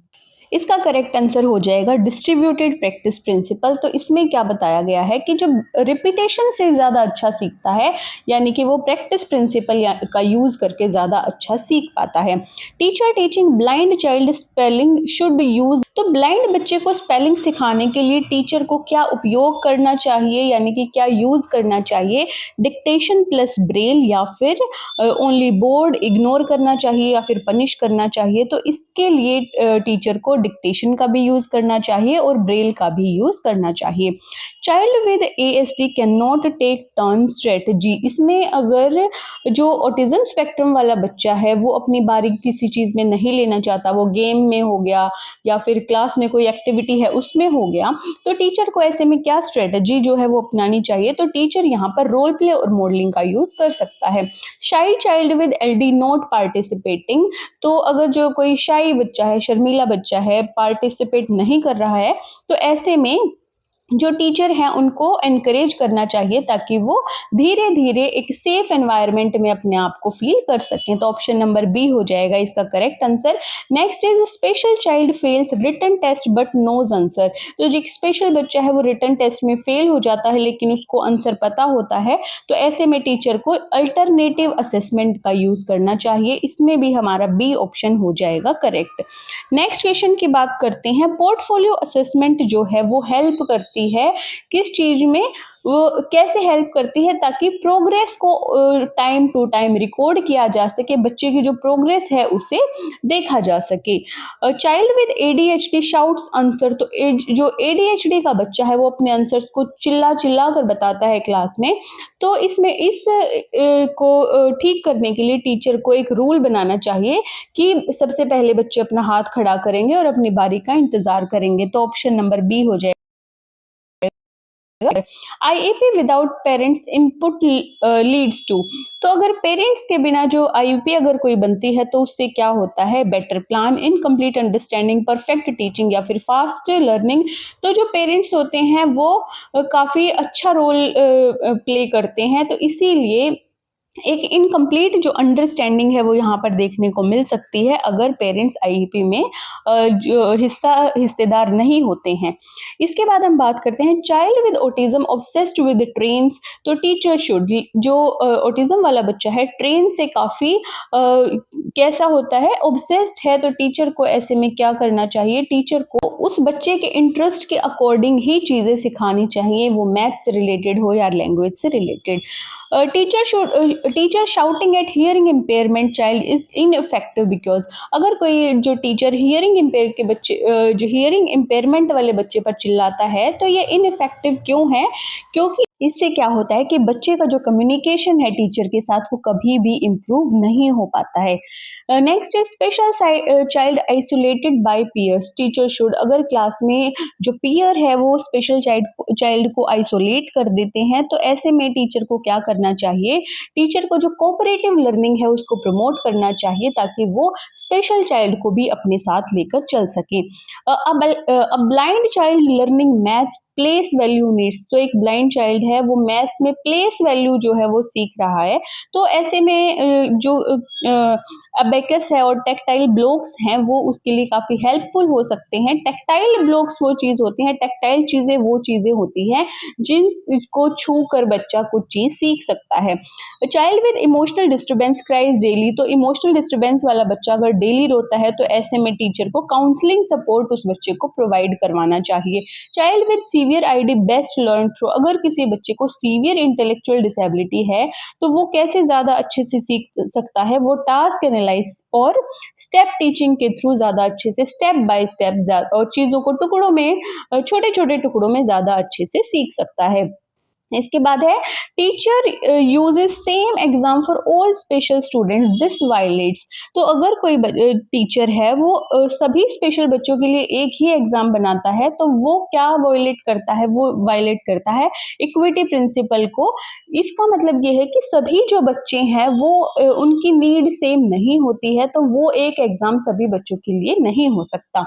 इसका करेक्ट आंसर हो जाएगा डिस्ट्रीब्यूटेड प्रैक्टिस प्रिंसिपल। तो इसमें क्या बताया गया है कि जब रिपीटेशन से ज़्यादा अच्छा सीखता है, यानी कि वो प्रैक्टिस प्रिंसिपल का यूज़ करके ज़्यादा अच्छा सीख पाता है। Teacher teaching blind child spelling should use, तो ब्लाइंड बच्चे को स्पेलिंग सिखाने के लिए टीचर को क्या उपयोग करना चाहिए, यानी कि क्या यूज़ करना चाहिए, डिक्टेशन प्लस ब्रेल या फिर ओनली बोर्ड, इग्नोर करना चाहिए या फिर पनिश करना चाहिए। तो इसके लिए टीचर को डिक्टेशन का भी यूज करना चाहिए और ब्रेल का भी यूज करना चाहिए। Child with ASD can not take turn strategy, इसमें अगर जो ऑटिज्म स्पेक्ट्रम वाला बच्चा है वो अपनी बारी किसी चीज में नहीं लेना चाहता, वो गेम में हो गया या फिर क्लास में कोई एक्टिविटी है उसमें हो गया, तो टीचर को ऐसे में क्या स्ट्रेटजी जो है वो अपनानी चाहिए, तो टीचर यहाँ पर रोल प्ले और मॉडलिंग का यूज कर सकता है। शाई child with LD not participating, तो अगर जो कोई शाई बच्चा है, शर्मीला बच्चा है, पार्टिसिपेट नहीं कर रहा है, तो ऐसे में जो टीचर हैं उनको एनकरेज करना चाहिए ताकि वो धीरे धीरे एक सेफ एनवायरनमेंट में अपने आप को फील कर सकें। तो ऑप्शन नंबर बी हो जाएगा इसका correct answer. Next is special child fails written test but knows answer, तो जो स्पेशल बच्चा है वो रिटन टेस्ट में फेल हो जाता है लेकिन उसको आंसर पता होता है, तो ऐसे में टीचर को अल्टरनेटिव असेसमेंट का यूज करना चाहिए। इसमें भी हमारा बी ऑप्शन हो जाएगा करेक्ट। नेक्स्ट क्वेश्चन की बात करते हैं। पोर्टफोलियो असेसमेंट जो है वो हेल्प करती है किस चीज में, वो कैसे हेल्प करती है, ताकि प्रोग्रेस को टाइम टू टाइम रिकॉर्ड किया जा सके, बच्चे की जो प्रोग्रेस है उसे देखा जा सके। Child with ADHD shouts answer, तो जो ADHD का बच्चा है वो अपने आंसर्स को चिल्ला चिल्ला कर बताता है क्लास में, तो इसमें इस को ठीक करने के लिए टीचर को एक रूल बनाना चाहिए कि सबसे पहले बच्चे अपना हाथ खड़ा करेंगे और अपनी बारी का इंतजार करेंगे। तो ऑप्शन नंबर बी हो जाएगा। IEP without parents input leads to, तो अगर पेरेंट्स के बिना जो IEP अगर कोई बनती है तो उससे क्या होता है, better plan, incomplete understanding, perfect teaching या फिर फास्ट लर्निंग। तो जो पेरेंट्स होते हैं वो काफ़ी अच्छा रोल प्ले करते हैं, तो इसीलिए एक इनकम्प्लीट जो अंडरस्टैंडिंग है वो यहाँ पर देखने को मिल सकती है अगर पेरेंट्स IEP में जो हिस्सेदार नहीं होते हैं। इसके बाद हम बात करते हैं child with autism obsessed with trains, तो टीचर शुड, जो ऑटिज्म वाला बच्चा है ट्रेन से काफ़ी कैसा होता है, ऑब्सेस्ड है, तो टीचर को ऐसे में क्या करना चाहिए, टीचर को उस बच्चे के इंटरेस्ट के अकॉर्डिंग ही चीज़ें सिखानी चाहिए, वो मैथ से रिलेटेड हो या लैंग्वेज से related. Teacher shouting at hearing impairment child is ineffective because, अगर कोई जो टीचर हियरिंग इम्पेयर के बच्चे जो हियरिंग इम्पेयरमेंट वाले बच्चे पर चिल्लाता है तो ये इनइफेक्टिव क्यों है, क्योंकि इससे क्या होता है कि बच्चे का जो कम्युनिकेशन है टीचर के साथ वो कभी भी इम्प्रूव नहीं हो पाता है। नेक्स्ट है special child isolated by peers, teacher should, अगर क्लास में जो पीयर है वो स्पेशल चाइल्ड को आइसोलेट कर देते हैं तो ऐसे में टीचर को क्या करना चाहिए, टीचर को जो कोऑपरेटिव लर्निंग है उसको प्रमोट करना चाहिए ताकि वो स्पेशल चाइल्ड को भी अपने साथ लेकर चल सके। A blind child learning maths place value needs. तो एक ब्लाइंड चाइल्ड है वो मैथ्स में प्लेस वैल्यू जो है वो सीख रहा है, तो ऐसे में जो अबेकस है और टेक्टाइल ब्लॉक्स हैं वो उसके लिए काफ़ी हेल्पफुल हो सकते हैं। टेक्टाइल ब्लॉक्स वो चीज़ होती हैं, टेक्टाइल चीज़ें वो चीज़ें होती हैं जिनको छू कर बच्चा कुछ चीज़ सीख सकता है। Child with emotional disturbance cries daily. तो इमोशनल डिस्टर्बेंस वाला बच्चा अगर डेली रोता है तो ऐसे में टीचर को काउंसलिंग सपोर्ट उस बच्चे को प्रोवाइड करवाना चाहिए। Child with severe ID best learn through. अगर किसी बच्चे को सीवियर इंटेलेक्चुअल डिसेबिलिटी है तो वो कैसे ज़्यादा अच्छे से सीख सकता है, वो टास्क एनालाइज और स्टेप टीचिंग के थ्रू ज़्यादा अच्छे से स्टेप बाय स्टेप और चीज़ों को टुकड़ों में छोटे छोटे टुकड़ों में ज़्यादा अच्छे से सीख सकता है। इसके बाद है teacher uses same exam for all special students, this violates. तो अगर कोई टीचर है वो सभी स्पेशल बच्चों के लिए एक ही एग्जाम बनाता है तो वो क्या वायलेट करता है, वो वायलेट करता है इक्विटी प्रिंसिपल को। इसका मतलब ये है कि सभी जो बच्चे हैं वो उनकी नीड सेम नहीं होती है, तो वो एक एग्जाम सभी बच्चों के लिए नहीं हो सकता।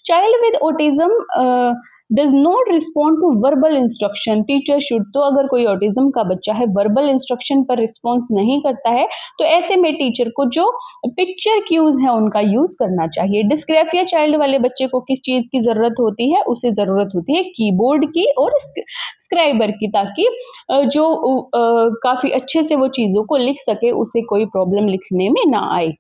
Child with autism does not respond to verbal instruction, teacher should. तो अगर कोई ऑटिज्म का बच्चा है वर्बल इंस्ट्रक्शन पर रिस्पॉन्स नहीं करता है तो ऐसे में टीचर को जो पिक्चर क्यूज है उनका यूज करना चाहिए। डिस्ग्राफिया चाइल्ड वाले बच्चे को किस चीज की जरूरत होती है, उसे जरूरत होती है कीबोर्ड की और स्क्राइबर की, ताकि जो काफी अच्छे से वो चीजों को लिख सके, उसे कोई प्रॉब्लम लिखने में ना आए।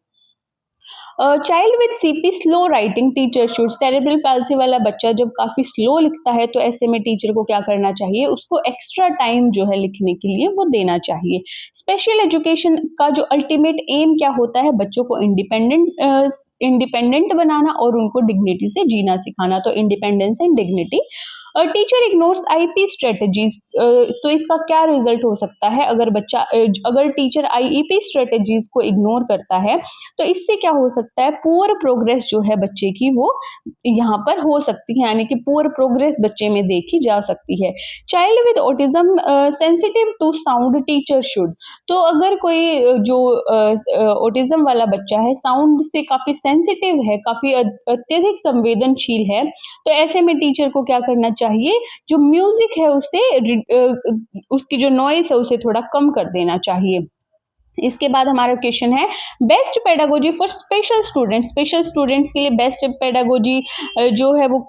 Child with CP slow writing, teacher should. Cerebral palsy वाला बच्चा जब काफी स्लो लिखता है तो ऐसे में टीचर को क्या करना चाहिए, उसको एक्स्ट्रा टाइम जो है लिखने के लिए वो देना चाहिए। स्पेशल एजुकेशन का जो अल्टीमेट एम क्या होता है, बच्चों को इंडिपेंडेंट बनाना और उनको डिग्निटी से जीना सिखाना। तो independence and dignity. Teacher ignores IP strategies, तो इसका क्या रिजल्ट हो सकता है, अगर टीचर आईईपी स्ट्रेटेजीज को इग्नोर करता है तो इससे क्या हो सकता है, पुअर प्रोग्रेस जो है बच्चे की वो यहाँ पर हो सकती है, यानी कि पुअर प्रोग्रेस बच्चे में देखी जा सकती है। Child with autism sensitive to sound, teacher should. तो अगर कोई जो ऑटिज्म वाला बच्चा है साउंड से काफी सेंसिटिव है, काफी अत्यधिक संवेदनशील है, तो ऐसे में टीचर को क्या करना चाहिए, जो म्यूजिक है उसे उसकी जो नॉइस है उसे थोड़ा कम कर देना चाहिए। इसके बाद हमारा क्वेश्चन है best pedagogy for special students. Special students के लिए बेस्ट पेडागोजी जो है वो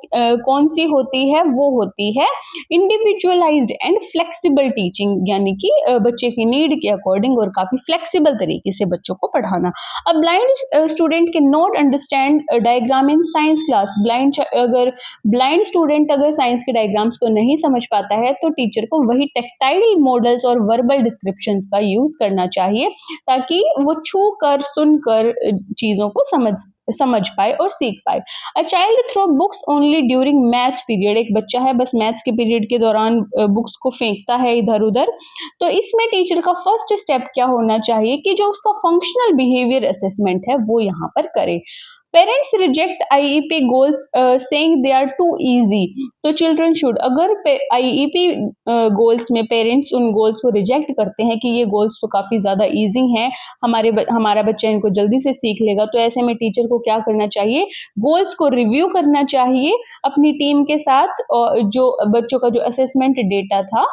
कौन सी होती है, वो होती है इंडिविजुअलाइज्ड एंड फ्लेक्सिबल टीचिंग, यानी कि बच्चे की नीड के अकॉर्डिंग और काफी फ्लेक्सिबल तरीके से बच्चों को पढ़ाना। अब ब्लाइंड स्टूडेंट के not understand diagram in science class. Blind student अगर साइंस के डायग्राम्स को नहीं समझ पाता है तो टीचर को वही टेक्टाइल मॉडल्स और वर्बल डिस्क्रिप्शंस का यूज करना चाहिए, ताकि वो छू कर सुनकर चीजों को समझ पाए और सीख पाए। A child throw books only during maths period. एक बच्चा है बस मैथ्स के पीरियड के दौरान बुक्स को फेंकता है इधर उधर, तो इसमें टीचर का फर्स्ट स्टेप क्या होना चाहिए कि जो उसका फंक्शनल बिहेवियर असेसमेंट है वो यहाँ पर करे। Parents reject IEP goals saying they are too easy, तो चिल्ड्रन शुड। अगर आईईपी गोल्स में पेरेंट्स उन गोल्स को रिजेक्ट करते हैं कि ये गोल्स तो काफी ज्यादा इजी हैं, हमारा बच्चा इनको जल्दी से सीख लेगा, तो ऐसे में टीचर को क्या करना चाहिए, गोल्स को रिव्यू करना चाहिए अपनी टीम के साथ, और जो बच्चों का जो असेसमेंट डेटा था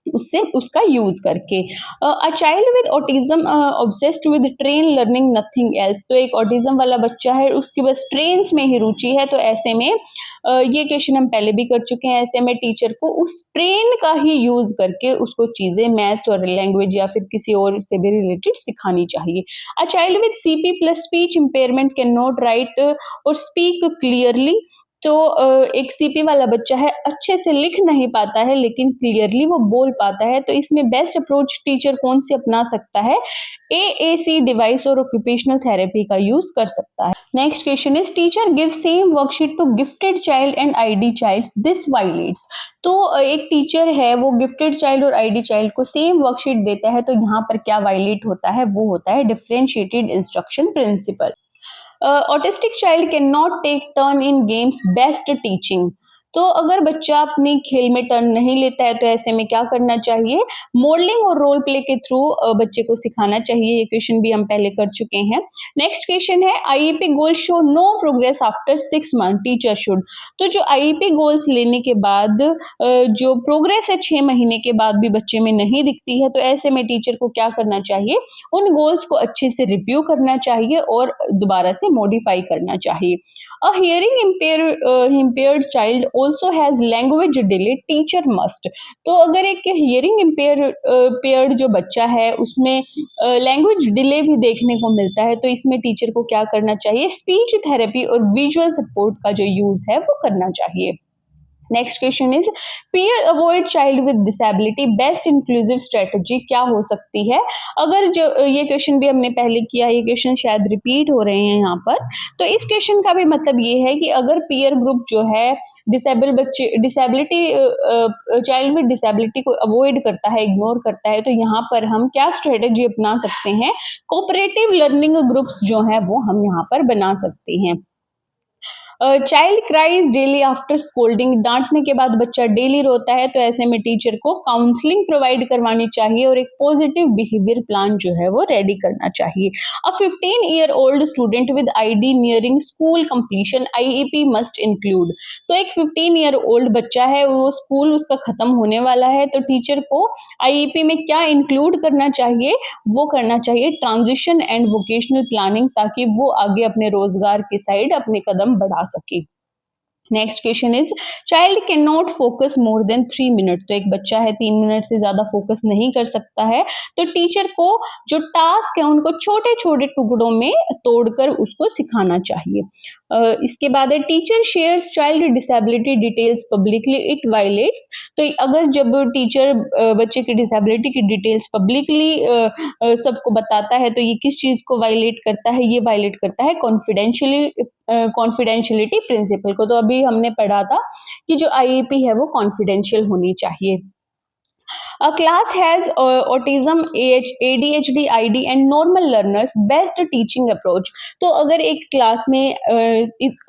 उससे उसका यूज करके। A child with autism obsessed with train learning nothing else. तो एक ऑटिज्म वाला बच्चा है उसकी बस ट्रेन्स में ही रुचि है, तो ऐसे में ये क्वेश्चन हम पहले भी कर चुके हैं, ऐसे में टीचर को उस ट्रेन का ही यूज करके उसको चीजें मैथ्स और लैंग्वेज या फिर किसी और से भी रिलेटेड सिखानी चाहिए। A child with CP plus speech impairment can not right और स्पीक क्लियरली। तो एक सीपी वाला बच्चा है अच्छे से लिख नहीं पाता है लेकिन क्लियरली वो बोल पाता है, तो इसमें बेस्ट अप्रोच टीचर कौन सी अपना सकता है, एएसी डिवाइस और ऑक्यूपेशनल थेरेपी का यूज कर सकता है। Next question is teacher give same worksheet to gifted child and ID child, this violates. तो एक टीचर है वो गिफ्टेड चाइल्ड और आईडी चाइल्ड को सेम वर्कशीट देता है, तो यहाँ पर क्या वायलेट होता है, वो होता है differentiated instruction principle. Autistic child can not take turn in games, best teaching. तो अगर बच्चा अपनी खेल में टर्न नहीं लेता है तो ऐसे में क्या करना चाहिए, मॉडलिंग और रोल प्ले के थ्रू बच्चे को सिखाना चाहिए। ये क्वेश्चन भी हम पहले कर चुके हैं। नेक्स्ट क्वेश्चन है IEP goal show no progress after 6 month teacher should. तो जो आईईपी गोल्स लेने के बाद जो प्रोग्रेस है 6 महीने के बाद भी बच्चे में नहीं दिखती है तो ऐसे में टीचर को क्या करना चाहिए, उन गोल्स को अच्छे से रिव्यू करना चाहिए और दोबारा से मॉडिफाई करना चाहिए। A hearing impaired child also has language delay. Teacher must. तो अगर एक hearing impaired जो बच्चा है उसमें लैंग्वेज डिले भी देखने को मिलता है तो इसमें टीचर को क्या करना चाहिए, स्पीच थेरेपी और विजुअल सपोर्ट का जो यूज है वो करना चाहिए। Next question is peer avoid child with disability best inclusive strategy क्या हो सकती है। अगर जो ये क्वेश्चन भी हमने पहले किया, ये क्वेश्चन शायद रिपीट हो रहे हैं यहाँ पर। तो इस क्वेश्चन का भी मतलब ये है कि अगर पीयर ग्रुप जो है डिसेबिलिटी चाइल्ड विद डिसेबिलिटी को अवॉइड करता है, इग्नोर करता है, तो यहाँ पर हम क्या स्ट्रेटजी अपना सकते हैं, कोऑपरेटिव लर्निंग ग्रुप्स जो है वो हम यहाँ पर बना सकते हैं। Child cries daily after scolding, डांटने के बाद बच्चा डेली रोता है तो ऐसे में टीचर को काउंसलिंग प्रोवाइड करवानी चाहिए और एक पॉजिटिव बिहेवियर प्लान जो है वो रेडी करना चाहिए। अ 15-year old student with ID nearing school completion IEP must include. तो एक 15 ईयर ओल्ड बच्चा है, वो स्कूल उसका खत्म होने वाला है तो टीचर को आईईपी में क्या इंक्लूड करना चाहिए, वो करना चाहिए ट्रांजिशन एंड वोकेशनल प्लानिंग, ताकि वो आगे अपने रोजगार के साइड अपने कदम बढ़ा सके। Next question is child can not focus more than 3 minute. तो एक बच्चा है 3 मिनट से ज्यादा फोकस नहीं कर सकता है तो टीचर को जो टास्क है उनको छोटे छोटे टुकड़ों में तोड़कर उसको सिखाना चाहिए। इसके बाद है teacher shares child disability details publicly it violets. तो अगर जब टीचर बच्चे की डिसेबिलिटी की डिटेल्स पब्लिकली सबको बताता है तो ये किस चीज को वायलेट करता है, ये वायलेट करता है कॉन्फिडेंशियलिटी प्रिंसिपल को। तो अभी हमने पढ़ा था कि जो आईईपी है वो कॉन्फिडेंशियल होनी चाहिए। A class has autism, ADHD, ID and normal learners. Best teaching approach. तो अगर एक क्लास में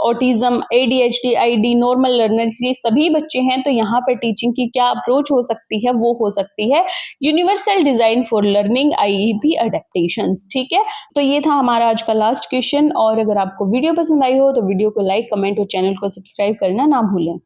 autism, ADHD, ID, normal learners ये सभी बच्चे हैं तो यहाँ पर टीचिंग की क्या अप्रोच हो सकती है, वो हो सकती है universal design for learning IEP adaptations. ठीक है, तो ये था हमारा आज का लास्ट क्वेश्चन। और अगर आपको वीडियो पसंद आई हो तो वीडियो को लाइक, कमेंट और चैनल को सब्सक्राइब करना ना भूलें।